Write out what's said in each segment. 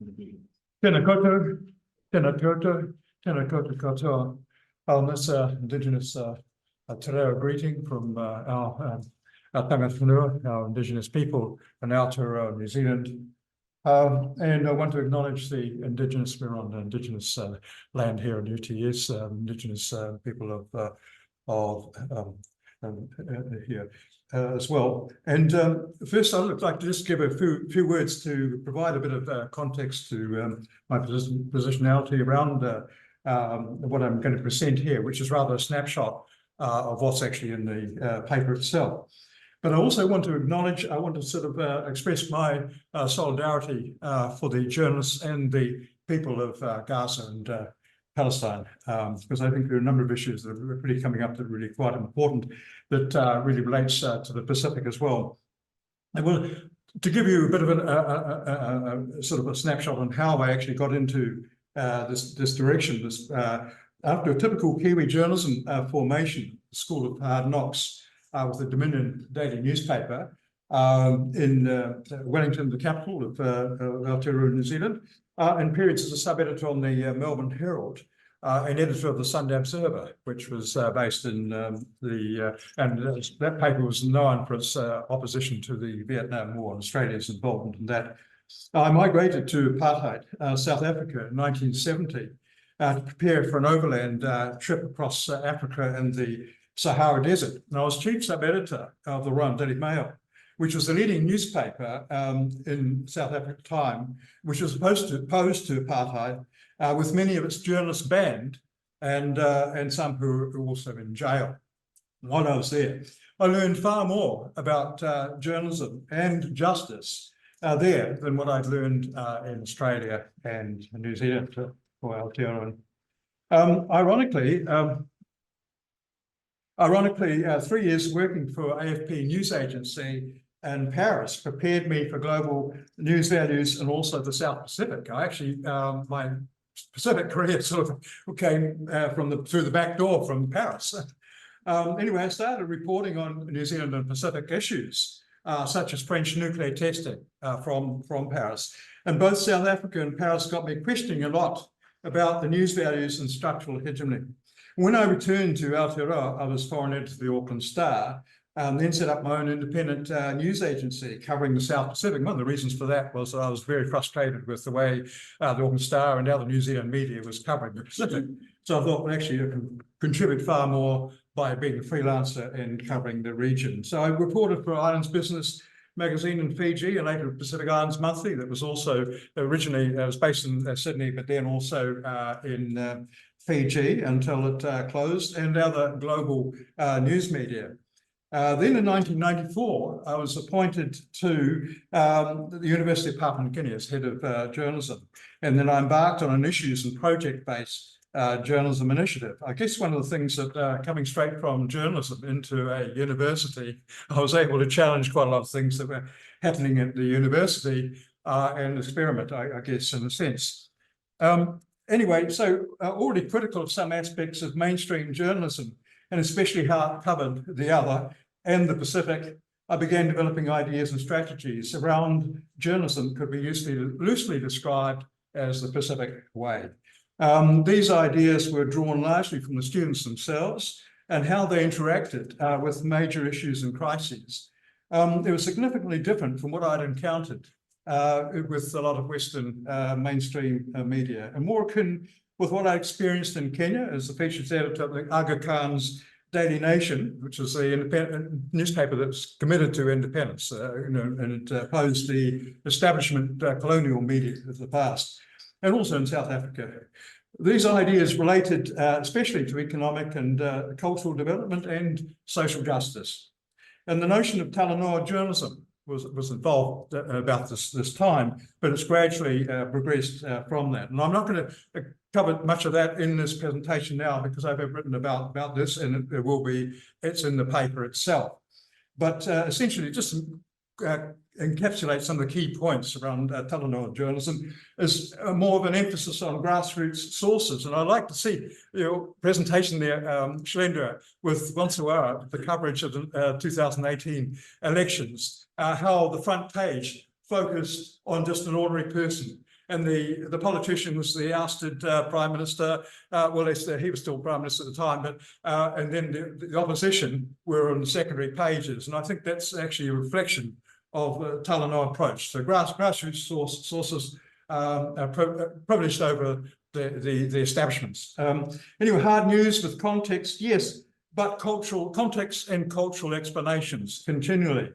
Tēnā koutou, tēnā koutou, tēnā koutou katoa. That's Indigenous te reo greeting from our tangata whenua, our Indigenous people in Aotearoa New Zealand. And I want to acknowledge the Indigenous, we're on Indigenous land here in UTS, Indigenous people here as well. And first, I'd like to just give a few words to provide a bit of context to my positionality around what I'm going to present here, which is rather a snapshot of what's actually in the paper itself. But I also want to acknowledge, I want to sort of express my solidarity for the journalists and the people of Gaza and Palestine, because I think there are a number of issues that are really coming up that are really quite important that really relates to the Pacific as well. And well, to give you a bit of a sort of a snapshot on how I actually got into this direction, after a typical Kiwi journalism formation, the School of Hard Knocks, with the Dominion Daily newspaper in Wellington, the capital of Aotearoa New Zealand, and periods as a sub-editor on the Melbourne Herald, and editor of the Sunday Observer, which was based in that paper was known for its opposition to the Vietnam War, and Australia's involvement in that. I migrated to apartheid, South Africa in 1970, to prepare for an overland trip across Africa and the Sahara Desert. And I was chief sub-editor of the Royal Daily Mail, which was the leading newspaper in South Africa at the time, which was opposed to apartheid, with many of its journalists banned and some who were also in jail. While I was there, I learned far more about journalism and justice there than what I'd learned in Australia and New Zealand for Aotearoa. Ironically, 3 years working for AFP news agency in Paris prepared me for global news values and also the South Pacific. I actually, my Pacific career sort of came through the back door from Paris. Anyway, I started reporting on New Zealand and Pacific issues, such as French nuclear testing from Paris. And both South Africa and Paris got me questioning a lot about the news values and structural hegemony. When I returned to Aotearoa, I was foreign editor of the Auckland Star, then set up my own independent news agency covering the South Pacific. One of the reasons for that was that I was very frustrated with the way the Auckland Star and other New Zealand media was covering the Pacific. So I thought, well, actually, I can contribute far more by being a freelancer and covering the region. So I reported for Islands Business magazine in Fiji, and later Pacific Islands Monthly, that was also originally was based in Sydney, but then also in Fiji until it closed, and other global news media. Then in 1994, I was appointed to the University of Papua New Guinea as head of journalism, and then I embarked on an issues and project-based journalism initiative. I guess one of the things that coming straight from journalism into a university, I was able to challenge quite a lot of things that were happening at the university and experiment, I guess, in a sense. Anyway, so already critical of some aspects of mainstream journalism, and especially how it covered the other and the Pacific, I began developing ideas and strategies around journalism could be loosely described as the Pacific way. These ideas were drawn largely from the students themselves and how they interacted with major issues and crises. They were significantly different from what I'd encountered with a lot of Western mainstream media, and more akin with what I experienced in Kenya as the features editor of the Aga Khan's Daily Nation, which is the independent newspaper that's committed to independence, and it opposed the establishment colonial media of the past, and also in South Africa. These ideas related especially to economic and cultural development and social justice. And the notion of Talanoa journalism was involved about this time, but it's gradually progressed from that. And I'm not going to cover much of that in this presentation now because I've written about this, and it's in the paper itself. But essentially, just encapsulate some of the key points around Talanoa journalism is more of an emphasis on grassroots sources. And I'd like to see your presentation there, Shlendra, with Wansolwara, the coverage of the 2018 elections, how the front page focused on just an ordinary person and the politician was the ousted Prime Minister. Well, he was still Prime Minister at the time, but and then the opposition were on the secondary pages. And I think that's actually a reflection of the Talanoa approach. So grassroots sources are privileged over the establishments. Anyway, hard news with context, yes, but cultural context and cultural explanations continually.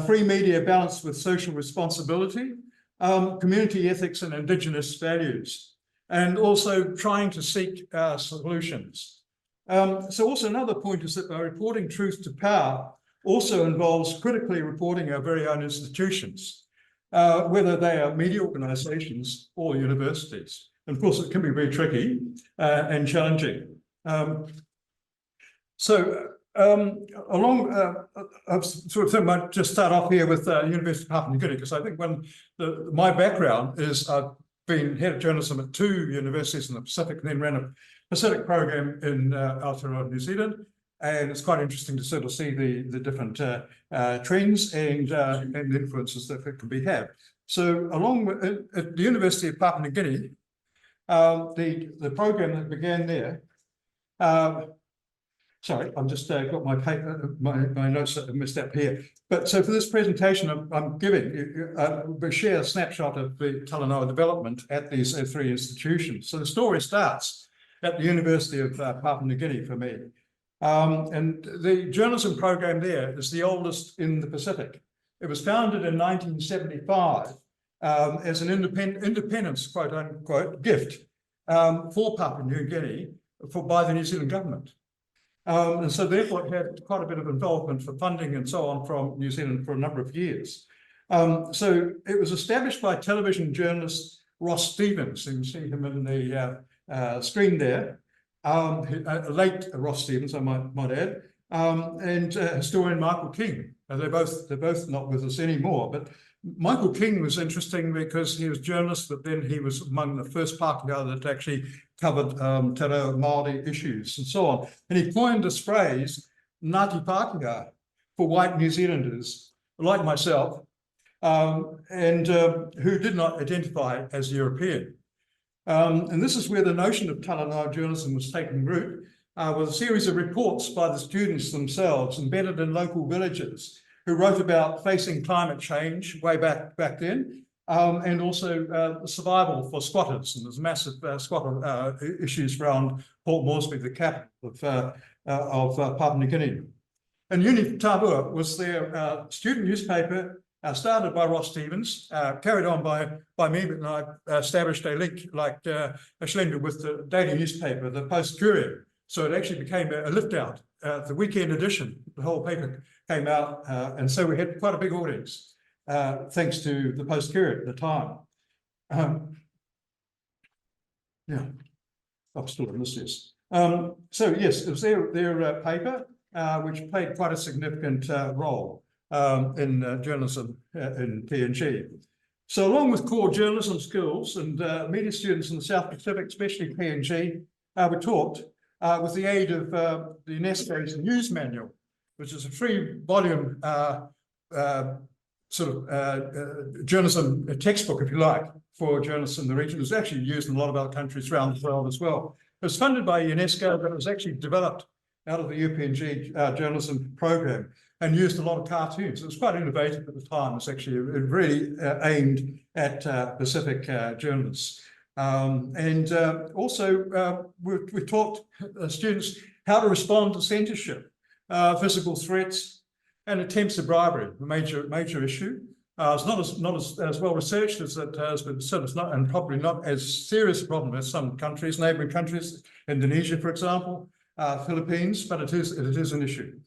Free media balanced with social responsibility, community ethics and Indigenous values, and also trying to seek solutions. So also another point is that reporting truth to power also involves critically reporting our very own institutions, whether they are media organisations or universities. And of course, it can be very tricky and challenging. I sort of might just start off here with University of Papua New Guinea, because I think my background is I've been head of journalism at 2 universities in the Pacific, and then ran a Pacific program in Aotearoa New Zealand. And it's quite interesting to sort of see the different trends and influences that it can have. So along with at the University of Papua New Guinea, the program that began there, sorry, I'm just got my paper, my notes messed up here. But so for this presentation, I'm giving, we share a snapshot of the Talanoa development at these 3 institutions. So the story starts at the University of Papua New Guinea for me. And the journalism program there is the oldest in the Pacific. It was founded in 1975 as an independence, quote unquote, gift for Papua New Guinea by the New Zealand government. And so therefore it had quite a bit of involvement for funding and so on from New Zealand for a number of years. So it was established by television journalist Ross Stevens. You can see him in the screen there. Late Ross Stevens, I might add, and historian Michael King. They're both not with us anymore, but Michael King was interesting because he was a journalist, but then he was among the first Pākehā that actually covered Te Reo Māori issues and so on. And he coined this phrase, Ngāti Pākehā, for white New Zealanders, like myself, and who did not identify as European. And this is where the notion of Talanoa journalism was taking root, with a series of reports by the students themselves embedded in local villages who wrote about facing climate change way back then, and also survival for squatters. And there's massive squatter issues around Port Moresby, the capital of Papua New Guinea. And Uni Tavur was their student newspaper, started by Ross Stevens, carried on by me, but I established a link like a Schlender with the daily newspaper, the Post Courier. So it actually became a lift out, the weekend edition. The whole paper came out, and so we had quite a big audience, thanks to the Post Courier at the time. Yeah, I'm still in this. So yes, it was their paper, which played quite a significant role in journalism in PNG. So along with core journalism skills and media students in the South Pacific, especially PNG, we taught with the aid of the UNESCO's News Manual, which is a 3-volume journalism textbook, if you like, for journalists in the region. It was actually used in a lot of other countries around the world as well. It was funded by UNESCO, but it was actually developed out of the UPNG journalism program and used a lot of cartoons. It was quite innovative at the time. It was actually really aimed at Pacific journalists. Also, we taught students how to respond to censorship, physical threats, and attempts at bribery, a major issue. It's not as well researched as it has been said. It's not, and probably not as serious a problem as some countries, neighbouring countries, Indonesia, for example, Philippines, but it is an issue.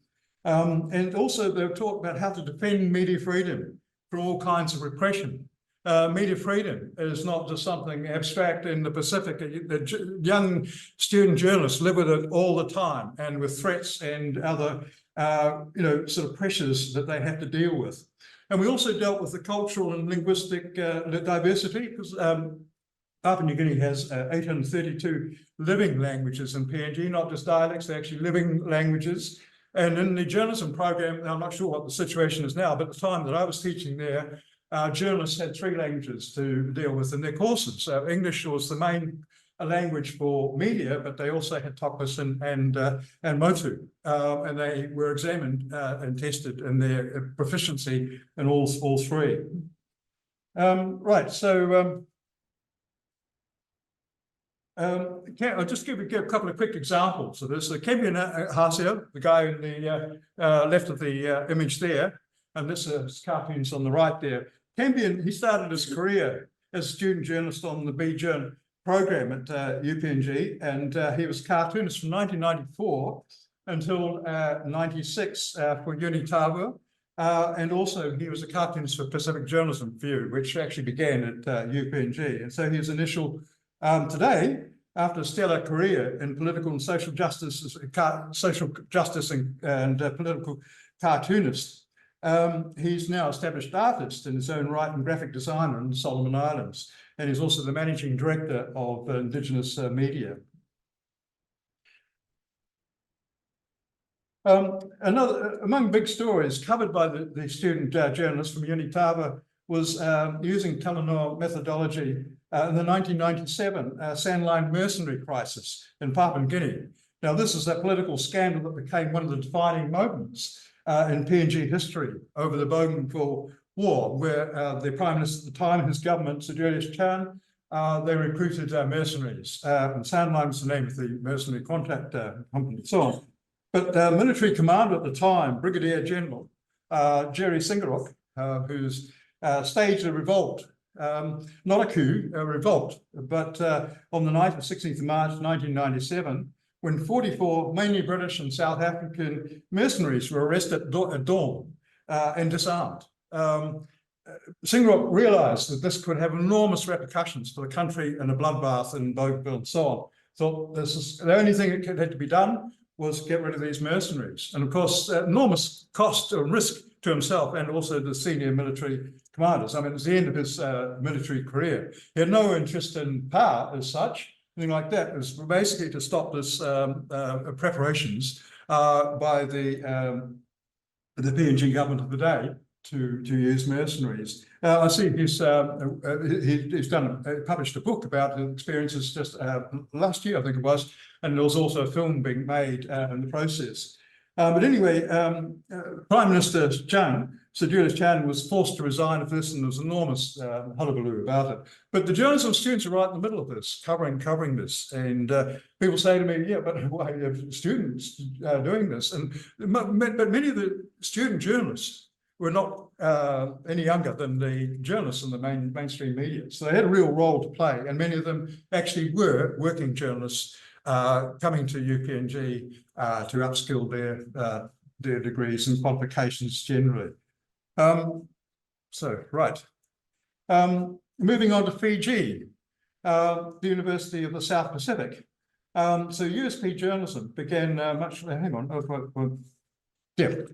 And also they taught about how to defend media freedom from all kinds of repression. Media freedom is not just something abstract in the Pacific. The young student journalists live with it all the time, and with threats and other sort of pressures that they have to deal with. And we also dealt with the cultural and linguistic diversity, because Papua New Guinea has 832 living languages in PNG, not just dialects, they're actually living languages. And in the journalism program, I'm not sure what the situation is now, but at the time that I was teaching there, journalists had 3 languages to deal with in their courses. So English was the main language for media, but they also had Tapas and Motu, and they were examined and tested in their proficiency in all 3. Right, so I'll just give a couple of quick examples of this. So Kempian Hasia, the guy in the left of the image there, and this is cartoons on the right there. Kempian, he started his career as a student journalist on the B-Journ program at UPNG, and he was cartoonist from 1994 until 96 for Uni Tavur, and also he was a cartoonist for Pacific Journalism View, which actually began at UPNG. And so his initial, today, after a stellar career in political and social justice, and political cartoonist, he's now established artist in his own right and graphic designer in the Solomon Islands. And he's also the managing director of Indigenous media. Among big stories covered by the student journalists from Uni Tavur was using Talanoa methodology in the 1997 Sandline mercenary crisis in Papua New Guinea. Now, this is a political scandal that became one of the defining moments in PNG history over the Bougainville War, where the Prime Minister at the time, his government, Sir Julius Chan, they recruited mercenaries. And Sandline was the name of the mercenary contract company and so on. But the military commander at the time, Brigadier General Jerry Singarok, who's staged a revolt, not a coup, a revolt, but on the night of 16th of March 1997, when 44 mainly British and South African mercenaries were arrested at dawn and disarmed. Singarok realised that this could have enormous repercussions for the country and a bloodbath in Bougainville and so on. Thought this is the only thing that had to be done was get rid of these mercenaries. And of course, enormous cost and risk to himself and also the senior military commanders. I mean, it was the end of his military career. He had no interest in power as such, anything like that. It was basically to stop this preparations by the PNG government of the day to use mercenaries. I see he's published a book about his experiences just last year, I think it was, and there was also a film being made in the process. But anyway, Prime Minister Chan, Sir Julius Chan, was forced to resign of this, and there was enormous hullabaloo about it. But the journalism students are right in the middle of this, covering this. And people say to me, yeah, but why have students doing this? And but many of the student journalists were not any younger than the journalists in the mainstream media. So they had a real role to play. And many of them actually were working journalists coming to UPNG to upskill their degrees and qualifications generally. Moving on to Fiji, the University of the South Pacific. So USP journalism began much, hang on, yep,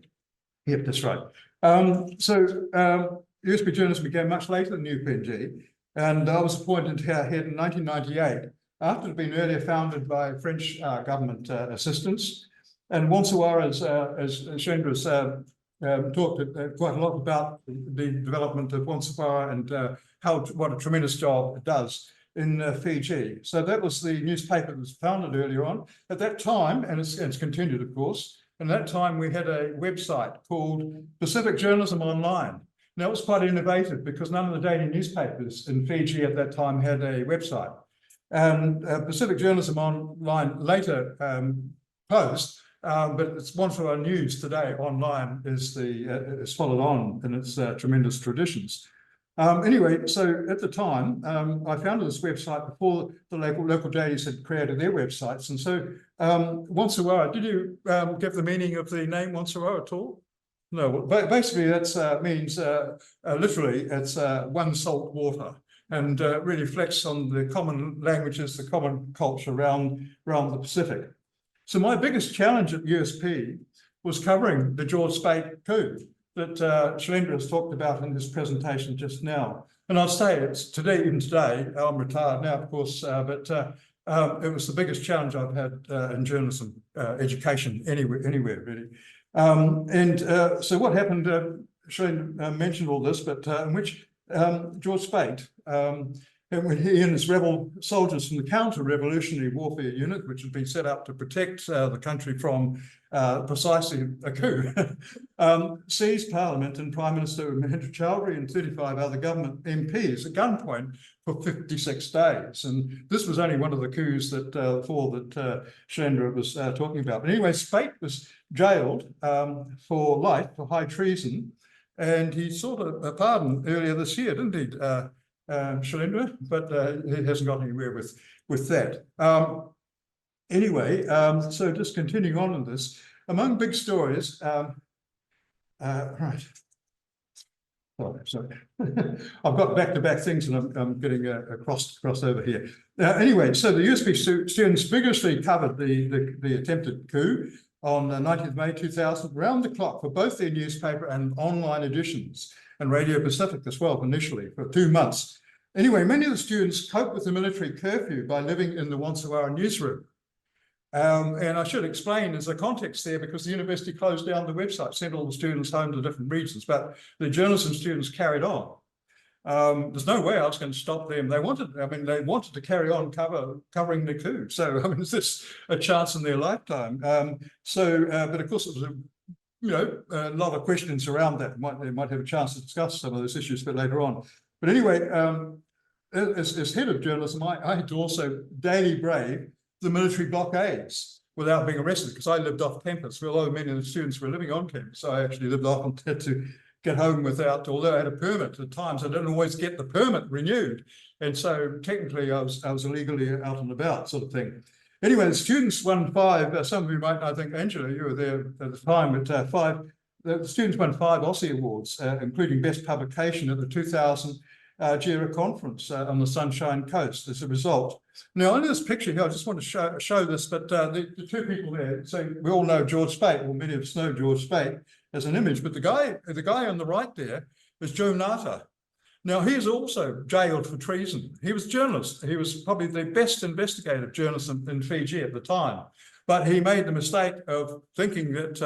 that's right. USP journalism began much later than UPNG, and I was appointed head in 1998, after it had been earlier founded by French government assistance. And Wansolwara, as Shendra's talked quite a lot about the development of Wansolwara and what a tremendous job it does in Fiji. So that was the newspaper that was founded earlier on. At that time, and it's continued, of course, and at that time we had a website called Pacific Journalism Online. Now it was quite innovative because none of the daily newspapers in Fiji at that time had a website. And Pacific Journalism Online later closed, but it's Wansolwara News today online is followed on in its tremendous traditions. Anyway, so at the time, I founded this website before the local dailies had created their websites. And so Wansolwara, did you give the meaning of the name Wansolwara at all? No, basically that means literally it's one salt water, and really reflects on the common languages, the common culture around the Pacific. So my biggest challenge at USP was covering the George Speight coup that Shalendra has talked about in his presentation just now. And I'll say it's today, even today, I'm retired now, of course, but it was the biggest challenge I've had in journalism education anywhere really. So what happened, Shane mentioned all this, but in which George Speight, when he and his rebel soldiers from the counter-revolutionary warfare unit, which had been set up to protect the country from precisely a coup, seized Parliament and Prime Minister Mahendra Chaudhry and 35 other government MPs at gunpoint for 56 days. And this was only one of the coups that Shandra was talking about. But anyway, Speight was jailed for life, for high treason, and he sought a pardon earlier this year, didn't he, Shalendra? But he hasn't got anywhere with that. Anyway, so just continuing on in this, among big stories, right. Oh, sorry. I've got back-to-back things and I'm getting crossed over here. Anyway, so the USB students vigorously covered the attempted coup on 19th May 2000, round the clock for both their newspaper and online editions, and Radio Pacific as well initially for 2 months. Anyway, many of the students coped with the military curfew by living in the Wansolwara newsroom. And I should explain there's a context there because the university closed down the website, sent all the students home to different regions, but the journalism students carried on. There's no way I was going to stop them. They wanted to carry on covering the coup. So, I mean, is this a chance in their lifetime? But of course, it was a lot of questions around that. They might have a chance to discuss some of those issues a bit later on. But anyway, as head of journalism, I had to also daily brave the military blockades without being arrested because I lived off campus. Although many of the students were living on campus, I actually lived off and had to get home without, although I had a permit at times, I didn't always get the permit renewed. And so technically I was illegally out and about sort of thing. Anyway, the students won 5, some of you might know, I think, Angela, you were there at the time, but the students won 5 Aussie Awards, including Best Publication at the 2000 JERAA conference on the Sunshine Coast as a result. Now, in this picture here, I just want to show this, but the 2 people there, so we all know George Speight, or many of us know George Speight as an image, but the guy on the right there is Joe Nata. Now, he's also jailed for treason. He was a journalist. He was probably the best investigative journalist in Fiji at the time. But he made the mistake of thinking that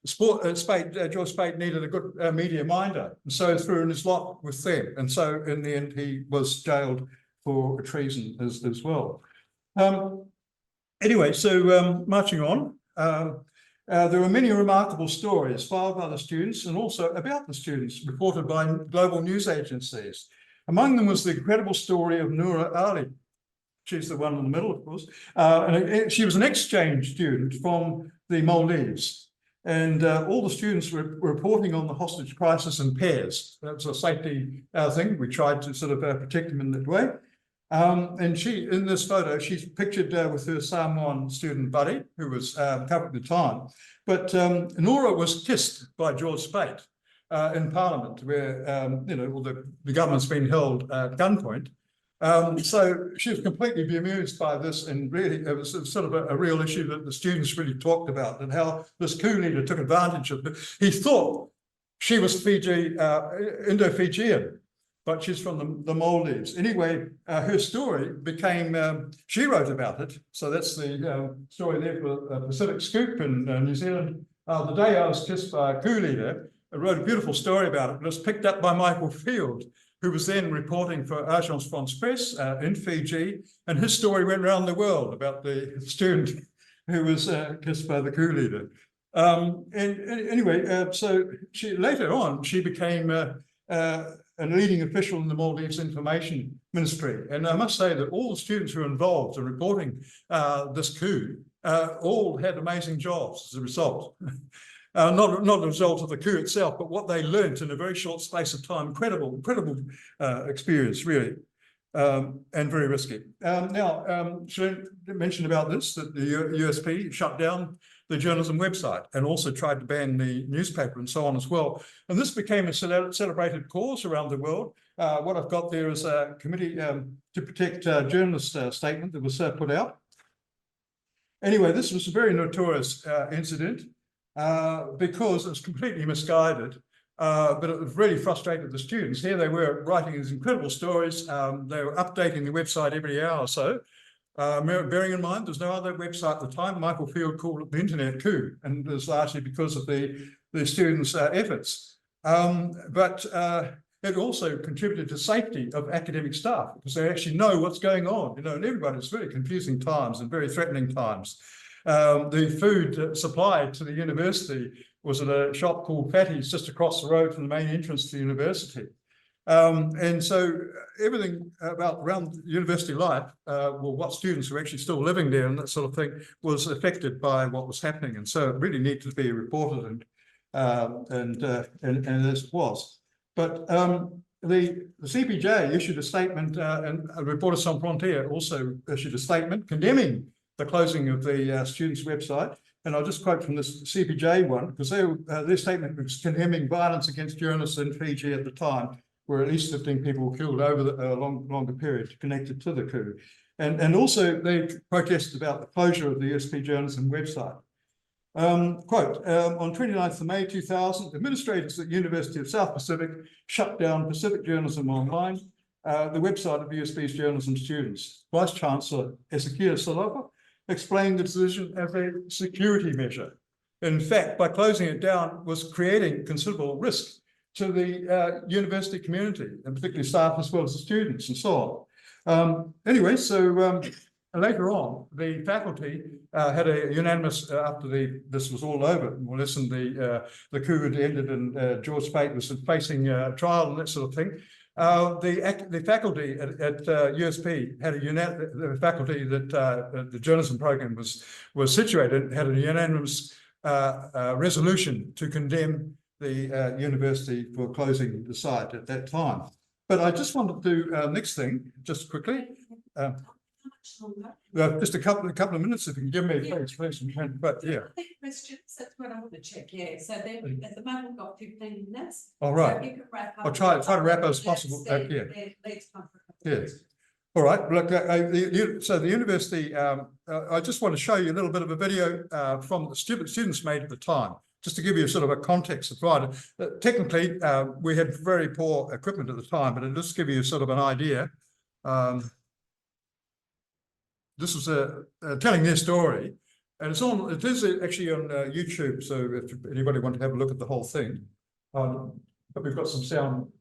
George Speight needed a good media minder, and so threw in his lot with them. And so in the end, he was jailed for treason as well. Anyway, so marching on, there were many remarkable stories filed by the students and also about the students reported by global news agencies. Among them was the incredible story of Noura Ali. She's the one in the middle, of course. And she was an exchange student from the Maldives. And all the students were reporting on the hostage crisis in pairs. That's a safety thing. We tried to sort of protect them in that way. And she, in this photo, she's pictured with her Samoan student buddy, who was covering the time. But Nora was kissed by George Speight in Parliament, where the government's been held at gunpoint. So she was completely bemused by this, and really it was sort of a real issue that the students really talked about, and how this coup leader took advantage of it. He thought she was Fiji, Indo-Fijian, but she's from the Maldives. Anyway, her story became, she wrote about it. So that's the story there for Pacific Scoop in New Zealand. The day I was kissed by a coup leader, I wrote a beautiful story about it. It was picked up by Michael Field, who was then reporting for Agence France-Presse in Fiji. And his story went around the world about the student who was kissed by the coup leader. Anyway, so later on, she became a leading official in the Maldives Information Ministry. And I must say that all the students who were involved in reporting this coup all had amazing jobs as a result. Not a result of the coup itself, but what they learnt in a very short space of time. Incredible experience, really, and very risky. Now, should I mention about this, that the USP shut down the journalism website and also tried to ban the newspaper and so on as well. And this became a celebrated cause around the world. What I've got there is a committee to protect journalists statement that was put out. Anyway, this was a very notorious incident because it was completely misguided, but it really frustrated the students. Here they were writing these incredible stories. They were updating the website every hour or so. Bearing in mind, there's no other website at the time. Michael Field called it the internet coup, and it was largely because of the students' efforts. But it also contributed to safety of academic staff because they actually know what's going on, and everybody, it's very confusing times and very threatening times. The food supplied to the university was at a shop called Fatty's just across the road from the main entrance to the university. And so everything around university life, well, what students were actually still living there and that sort of thing was affected by what was happening. And so it really needed to be reported and as it was. But the CPJ issued a statement, and Reportage Sans Frontières also issued a statement condemning the closing of the students' website. And I'll just quote from this CPJ one, because their statement was condemning violence against journalists in Fiji at the time, where at least 15 people were killed over a longer period connected to the coup. And also they protested about the closure of the USP journalism website. Quote, on 29th of May 2000, administrators at the University of South Pacific shut down Pacific Journalism Online, the website of USP's journalism students. Vice Chancellor Ezekiel Salofa explained the decision as a security measure. In fact, by closing it down was creating considerable risk to the university community, and particularly staff as well as the students and so on. Anyway, so later on, the faculty had a unanimous, after this was all over, more or less, and the coup had ended and George Speight was facing trial and that sort of thing. The faculty at USP had the faculty that the journalism program was situated had a unanimous resolution to condemn the university for closing the site at that time. But I just wanted to next thing, just quickly. Just a couple of minutes, if you can give me, please. But yeah. I think questions, that's what I want to check. Yeah. So then at the moment we've got 15 minutes. All right. So you can wrap up. I'll try to wrap up as possible. Yeah. Yes. All right. Look, so the university. I just want to show you a little bit of a video from the students made at the time, just to give you sort of a context of right. Technically, we had very poor equipment at the time, but it'll just give you sort of an idea. This was telling their story, and it is actually on YouTube. So if anybody wants to have a look at the whole thing, but we've got some sound.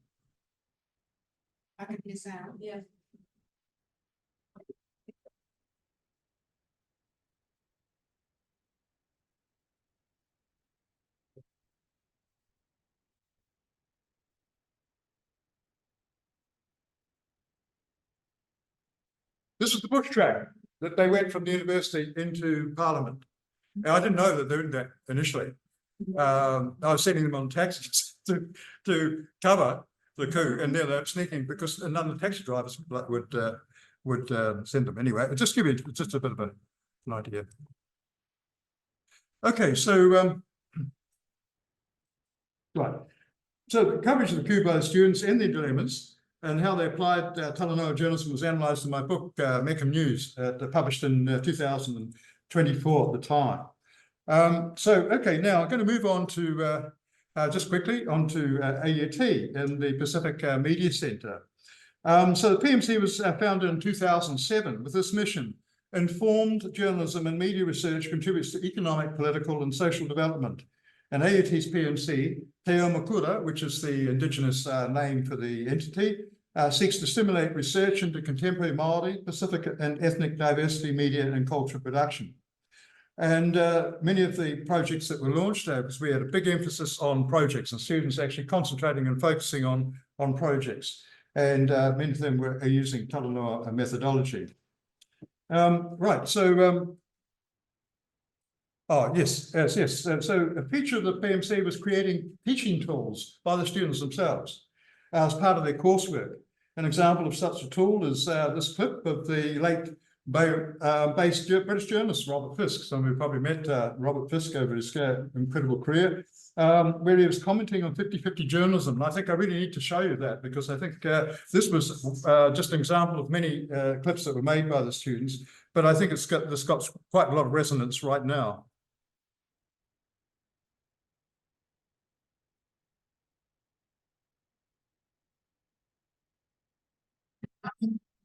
I can hear sound. Yeah. This is the bush track that they went from the university into Parliament. Now, I didn't know that they were doing that initially. I was sending them on taxis to cover the coup, and they're sneaking because none of the taxi drivers would send them anyway. I'll just give you just a bit of an idea. Okay, so right. So the coverage of the coup by the students and their dilemmas, and how they applied Talanoa journalism was analysed in my book, Meckham News, published in 2024 at the time. So, okay, now I'm going to move on to, just quickly, on to AUT and the Pacific Media Centre. So the PMC was founded in 2007 with this mission: informed journalism and media research contributes to economic, political and social development. And AUT's PMC, Te Omakura, which is the Indigenous name for the entity, seeks to stimulate research into contemporary Māori, Pacific and ethnic diversity, media and culture production. And many of the projects that were launched, because we had a big emphasis on projects and students actually concentrating and focusing on projects. And many of them are using Talanoa methodology. Right, so oh, yes. So a feature of the PMC was creating teaching tools by the students themselves as part of their coursework. An example of such a tool is this clip of the late based British journalist, Robert Fisk. Some of you probably met Robert Fisk over his incredible career, where he was commenting on 50-50 journalism. And I think I really need to show you that, because I think this was just an example of many clips that were made by the students, but I think this got quite a lot of resonance right now.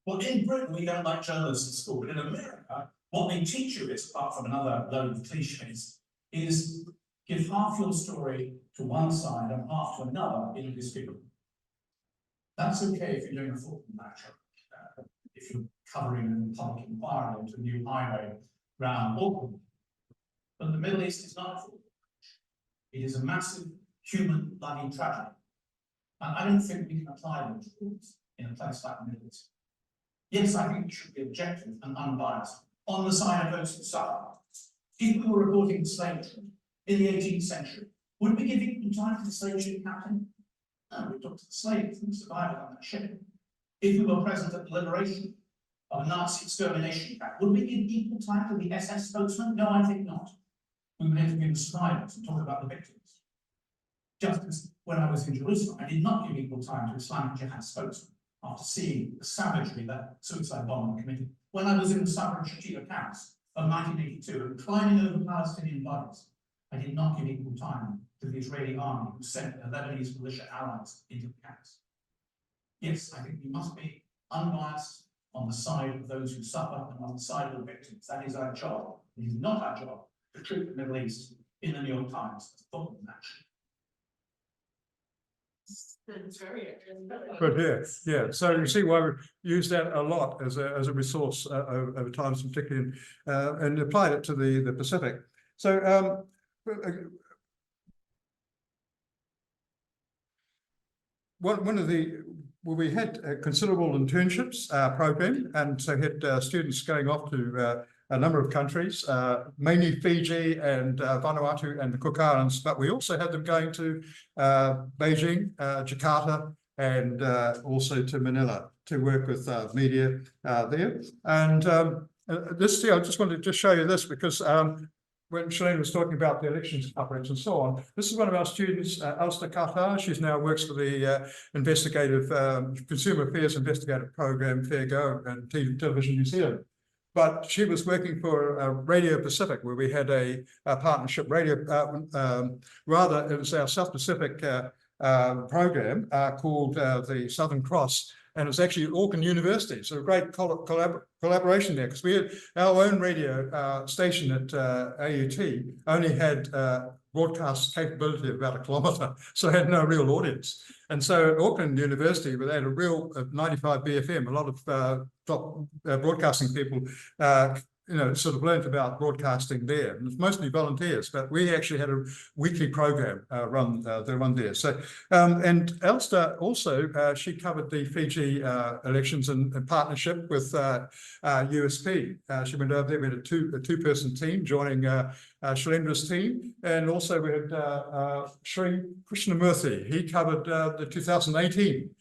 Well, in Britain, we don't like journalists at school, but in America, what they teach you is, apart from another load of cliches, is give half your story to one side and half to another in a disfigurement. That's okay if you're doing a football match, if you're covering a public inquiry into a new highway around Auckland. But the Middle East is not a football match. It is a massive human bloody tragedy. And I don't think we can apply those rules in a place like the Middle East. Yes, I think we should be objective and unbiased on the side of those who suffer. If we were reporting the slave trade in the 18th century, would we give equal time to the slave ship captain? No, we talked to the slaves and the survivors on that ship. If we were present at the liberation of a Nazi extermination camp, would we give equal time to the SS spokesman? No, I think not. We would interview the survivors and talk about the victims. Just as when I was in Jerusalem, I did not give equal time to Islamic Jihad spokesman after seeing the savagery that suicide bombing committed. When I was in the Sabra and Shatila camps of 1982 and climbing over Palestinian bodies, I did not give equal time to the Israeli army who sent the Lebanese militia allies into the camps. Yes, I think we must be unbiased on the side of those who suffer and on the side of the victims. That is our job. It is not our job to treat the Middle East in the New York Times as a football match. That's very But yeah. So you see why we use that a lot as a resource over time, particularly and applied it to the Pacific. So one of the we had a considerable internships program, and so had students going off to a number of countries, mainly Fiji and Vanuatu and the Cook Islands, but we also had them going to Beijing, Jakarta, and also to Manila to work with media there. And this, I just wanted to just show you this because when Shalene was talking about the elections coverage and so on, this is one of our students, Alistair Carter. She's now works for the investigative consumer affairs investigative program, Fair Go, and Television New Zealand. But she was working for Radio Pacific, where we had a partnership. Rather, it was our South Pacific program called the Southern Cross, and it was actually at Auckland University. So a great collaboration there, because we had our own radio station at AUT only had broadcast capability of about 1 kilometre, so had no real audience. And so at Auckland University, where they had a real 95 BFM, a lot of top broadcasting people, sort of learned about broadcasting there. And it's mostly volunteers, but we actually had a weekly program run there. So, and Alistair also, she covered the Fiji elections in partnership with USP. She went over there, we had a two-person team joining Shailendra's team, and also we had Sri Krishnamurthy. He covered the 2018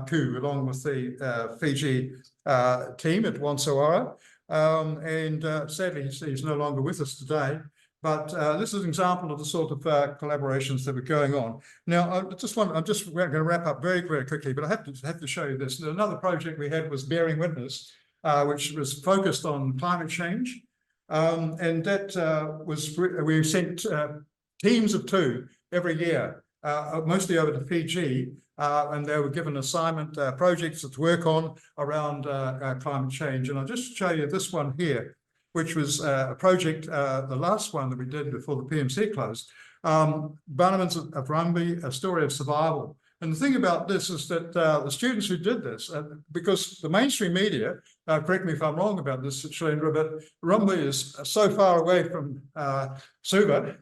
coup along with the Fiji team at Wansolwara. Sadly, he's no longer with us today, but this is an example of the sort of collaborations that were going on. Now, I'm just going to wrap up very, very quickly, but I have to show you this. Another project we had was Bearing Witness, which was focused on climate change. And that we sent teams of 2 every year, mostly over to Fiji, and they were given assignment projects to work on around climate change. And I'll just show you this one here, which was a project, the last one that we did before the PMC closed, Barnabas of Rumby, A Story of Survival. And the thing about this is that the students who did this, because the mainstream media, correct me if I'm wrong about this, Shalendra, but Rumby is so far away from Suva,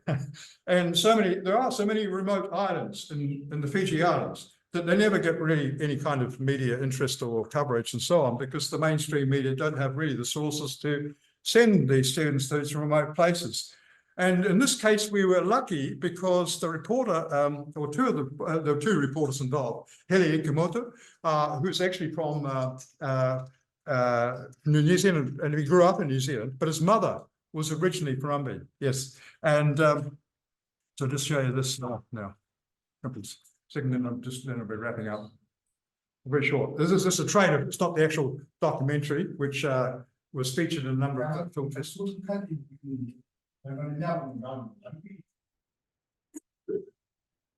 and there are so many remote islands in the Fiji Islands that they never get really any kind of media interest or coverage and so on, because the mainstream media don't have really the sources to send these students to these remote places. And in this case, we were lucky because the reporter, there were 2 reporters involved, Heli Ikumoto, who's actually from New Zealand, and he grew up in New Zealand, but his mother was originally from Rumby, yes. And so just show you this now. Second, then I'll be wrapping up. Very short. This is a trailer. It's not the actual documentary, which was featured in a number of film festivals.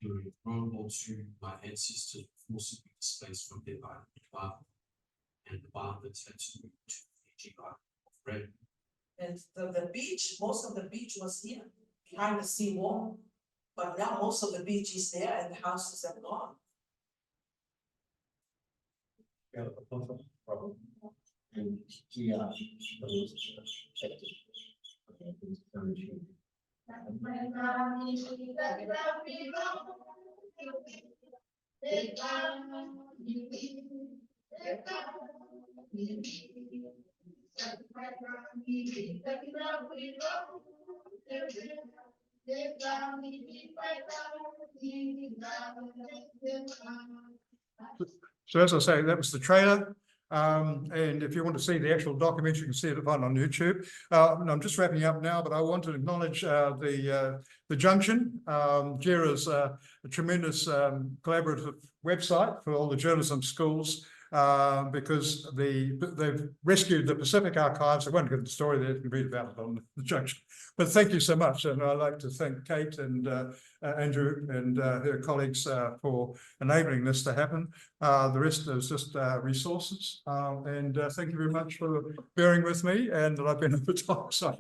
During World War II, my ancestors were forcibly displaced from their island, and the Barbets had to move to Fiji Island. And the beach, most of the beach was here, behind the seawall. But now most of the beach is there and the houses are gone. And we are So as I say, that was the trailer. And if you want to see the actual documentary, you can see it on YouTube. And I'm just wrapping up now, but I want to acknowledge the Junction. JERAA's a tremendous collaborative website for all the journalism schools, because they've rescued the Pacific archives. I won't get the story there, you can read about it on the Junction. But thank you so much, and I'd like to thank Kate and Andrew and her colleagues for enabling this to happen. The rest is just resources, and thank you very much for bearing with me, and that I've been over time. So.